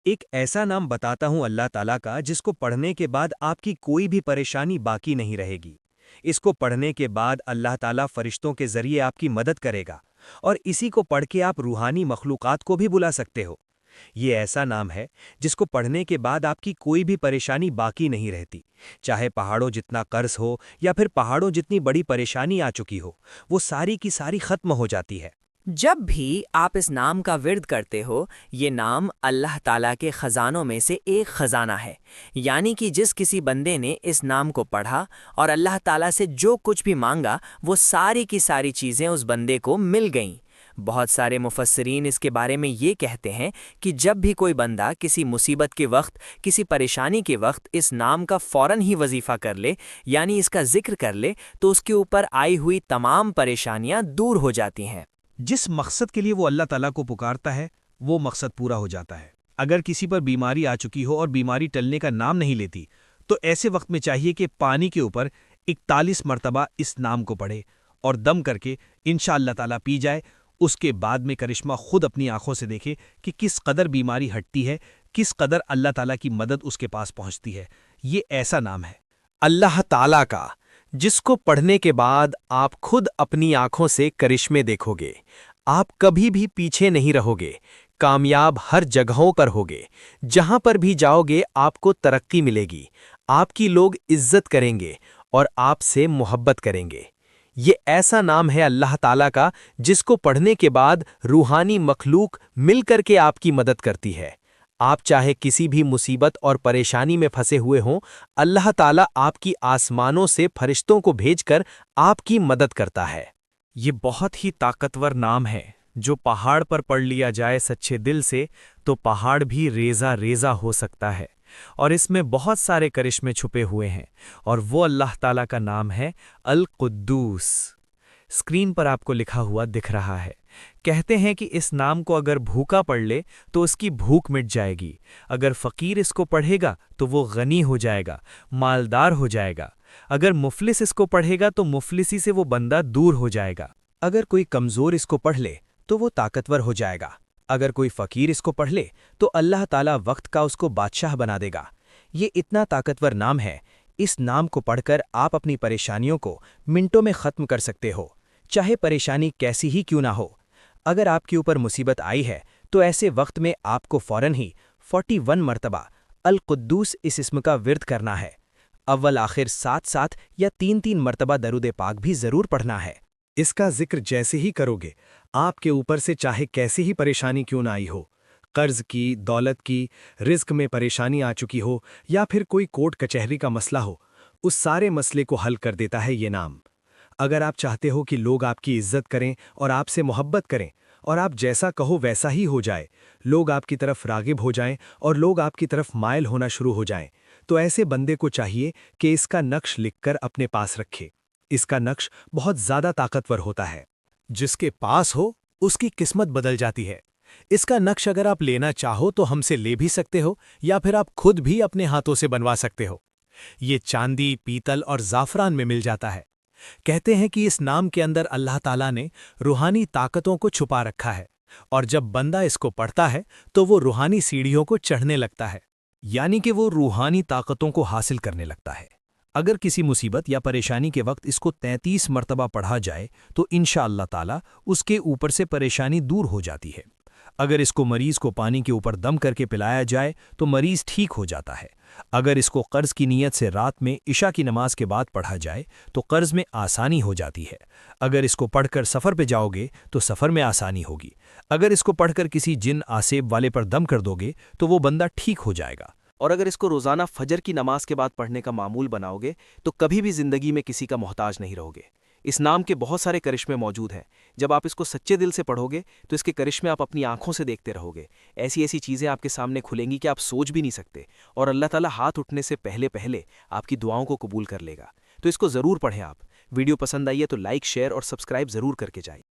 ایک ایسا نام بتاتا ہوں اللہ تعالیٰ کا جس کو پڑھنے کے بعد آپ کی کوئی بھی پریشانی باقی نہیں رہے گی۔ اس کو پڑھنے کے بعد اللہ تعالیٰ فرشتوں کے ذریعے آپ کی مدد کرے گا، اور اسی کو پڑھ کے آپ روحانی مخلوقات کو بھی بلا سکتے ہو۔ یہ ایسا نام ہے جس کو پڑھنے کے بعد آپ کی کوئی بھی پریشانی باقی نہیں رہتی، چاہے پہاڑوں جتنا قرض ہو یا پھر پہاڑوں جتنی بڑی پریشانی آ چکی ہو، وہ ساری کی ساری ختم ہو جاتی ہے۔ جب بھی آپ اس نام کا ورد کرتے ہو، یہ نام اللہ تعالیٰ کے خزانوں میں سے ایک خزانہ ہے، یعنی کہ جس کسی بندے نے اس نام کو پڑھا اور اللہ تعالیٰ سے جو کچھ بھی مانگا، وہ ساری کی ساری چیزیں اس بندے کو مل گئیں۔ بہت سارے مفسرین اس کے بارے میں یہ کہتے ہیں کہ جب بھی کوئی بندہ کسی مصیبت کے وقت، کسی پریشانی کے وقت اس نام کا فوراً ہی وظیفہ کر لے، یعنی اس کا ذکر کر لے، تو اس کے اوپر آئی ہوئی تمام پریشانیاں دور ہو جاتی ہیں۔ جس مقصد کے لیے وہ اللہ تعالیٰ کو پکارتا ہے، وہ مقصد پورا ہو جاتا ہے۔ اگر کسی پر بیماری آ چکی ہو اور بیماری ٹلنے کا نام نہیں لیتی، تو ایسے وقت میں چاہیے کہ پانی کے اوپر 41 مرتبہ اس نام کو پڑھے اور دم کر کے انشاءاللہ تعالیٰ پی جائے۔ اس کے بعد میں کرشمہ خود اپنی آنکھوں سے دیکھے کہ کس قدر بیماری ہٹتی ہے، کس قدر اللہ تعالیٰ کی مدد اس کے پاس پہنچتی ہے۔ یہ ایسا نام ہے اللہ تعالیٰ کا، جس کو پڑھنے کے بعد آپ خود اپنی آنکھوں سے کرشمے دیکھو گے۔ آپ کبھی بھی پیچھے نہیں رہو گے، کامیاب ہر جگہوں پر ہوگے۔ جہاں پر بھی جاؤ گے آپ کو ترقی ملے گی، آپ کی لوگ عزت کریں گے اور آپ سے محبت کریں گے۔ یہ ایسا نام ہے اللہ تعالیٰ کا جس کو پڑھنے کے بعد روحانی مخلوق مل کر کے آپ کی مدد کرتی ہے۔ آپ چاہے کسی بھی مصیبت اور پریشانی میں پھنسے ہوئے ہوں، اللہ تعالیٰ آپ کی آسمانوں سے فرشتوں کو بھیج کر آپ کی مدد کرتا ہے۔ یہ بہت ہی طاقتور نام ہے، جو پہاڑ پر پڑھ لیا جائے سچے دل سے تو پہاڑ بھی ریزہ ریزہ ہو سکتا ہے، اور اس میں بہت سارے کرشمے چھپے ہوئے ہیں، اور وہ اللہ تعالیٰ کا نام ہے القدوس۔ اسکرین پر آپ کو لکھا ہوا دکھ رہا ہے۔ کہتے ہیں کہ اس نام کو اگر بھوکا پڑھ لے تو اس کی بھوک مٹ جائے گی، اگر فقیر اس کو پڑھے گا تو وہ غنی ہو جائے گا، مالدار ہو جائے گا، اگر مفلس اس کو پڑھے گا تو مفلسی سے وہ بندہ دور ہو جائے گا، اگر کوئی کمزور اس کو پڑھ لے تو وہ طاقتور ہو جائے گا، اگر کوئی فقیر اس کو پڑھ لے تو اللہ تعالیٰ وقت کا اس کو بادشاہ بنا دے گا۔ یہ اتنا طاقتور نام ہے، اس نام کو پڑھ کر آپ اپنی پریشانیوں کو منٹوں میں ختم کر سکتے ہو، چاہے پریشانی کیسی ہی کیوں نہ ہو۔ اگر آپ کے اوپر مصیبت آئی ہے تو ایسے وقت میں آپ کو فوراً ہی 41 مرتبہ القدوس اس اسم کا ورد کرنا ہے۔ اول آخر 7 یا 3 مرتبہ درود پاک بھی ضرور پڑھنا ہے۔ اس کا ذکر جیسے ہی کرو گے، آپ کے اوپر سے چاہے کیسی ہی پریشانی کیوں نہ آئی ہو، قرض کی، دولت کی، رزق میں پریشانی آ چکی ہو، یا پھر کوئی کورٹ کچہری کا مسئلہ ہو، اس سارے مسئلے کو حل کر دیتا ہے یہ نام۔ اگر آپ چاہتے ہو کہ لوگ آپ کی عزت کریں اور آپ سے محبت کریں، اور آپ جیسا کہو ویسا ہی ہو جائے، لوگ آپ کی طرف راغب ہو جائیں اور لوگ آپ کی طرف مائل ہونا شروع ہو جائیں، تو ایسے بندے کو چاہیے کہ اس کا نقش لکھ کر اپنے پاس رکھے۔ اس کا نقش بہت زیادہ طاقتور ہوتا ہے۔ جس کے پاس ہو اس کی قسمت بدل جاتی ہے۔ اس کا نقش اگر آپ لینا چاہو تو ہم سے لے بھی سکتے ہو، یا پھر آپ خود بھی اپنے ہاتھوں سے بنوا سکتے ہو۔ یہ چاندی، پیتل اور زعفران میں مل جاتا ہے۔ کہتے ہیں کہ اس نام کے اندر اللہ تعالیٰ نے روحانی طاقتوں کو چھپا رکھا ہے، اور جب بندہ اس کو پڑھتا ہے تو وہ روحانی سیڑھیوں کو چڑھنے لگتا ہے، یعنی کہ وہ روحانی طاقتوں کو حاصل کرنے لگتا ہے۔ اگر کسی مصیبت یا پریشانی کے وقت اس کو 33 مرتبہ پڑھا جائے تو انشاءاللہ تعالیٰ اس کے اوپر سے پریشانی دور ہو جاتی ہے۔ اگر اس کو مریض کو پانی کے اوپر دم کر کے پلایا جائے تو مریض ٹھیک ہو جاتا ہے۔ اگر اس کو قرض کی نیت سے رات میں عشاء کی نماز کے بعد پڑھا جائے تو قرض میں آسانی ہو جاتی ہے۔ اگر اس کو پڑھ کر سفر پہ جاؤ گے تو سفر میں آسانی ہوگی۔ اگر اس کو پڑھ کر کسی جن آسیب والے پر دم کر دو گے تو وہ بندہ ٹھیک ہو جائے گا۔ اور اگر اس کو روزانہ فجر کی نماز کے بعد پڑھنے کا معمول بناؤ گے تو کبھی بھی زندگی میں کسی کا محتاج نہیں رہو گے۔ اس نام کے بہت سارے کرشمے موجود ہیں۔ جب آپ اس کو سچے دل سے پڑھو گے تو اس کے کرشمے آپ اپنی آنکھوں سے دیکھتے رہو گے۔ ایسی ایسی چیزیں آپ کے سامنے کھلیں گی کہ آپ سوچ بھی نہیں سکتے، اور اللہ تعالیٰ ہاتھ اٹھنے سے پہلے آپ کی دعاؤں کو قبول کر لے گا۔ تو اس کو ضرور پڑھیں آپ۔ ویڈیو پسند آئی ہے تو لائک، شیئر اور سبسکرائب ضرور کر کے جائیں۔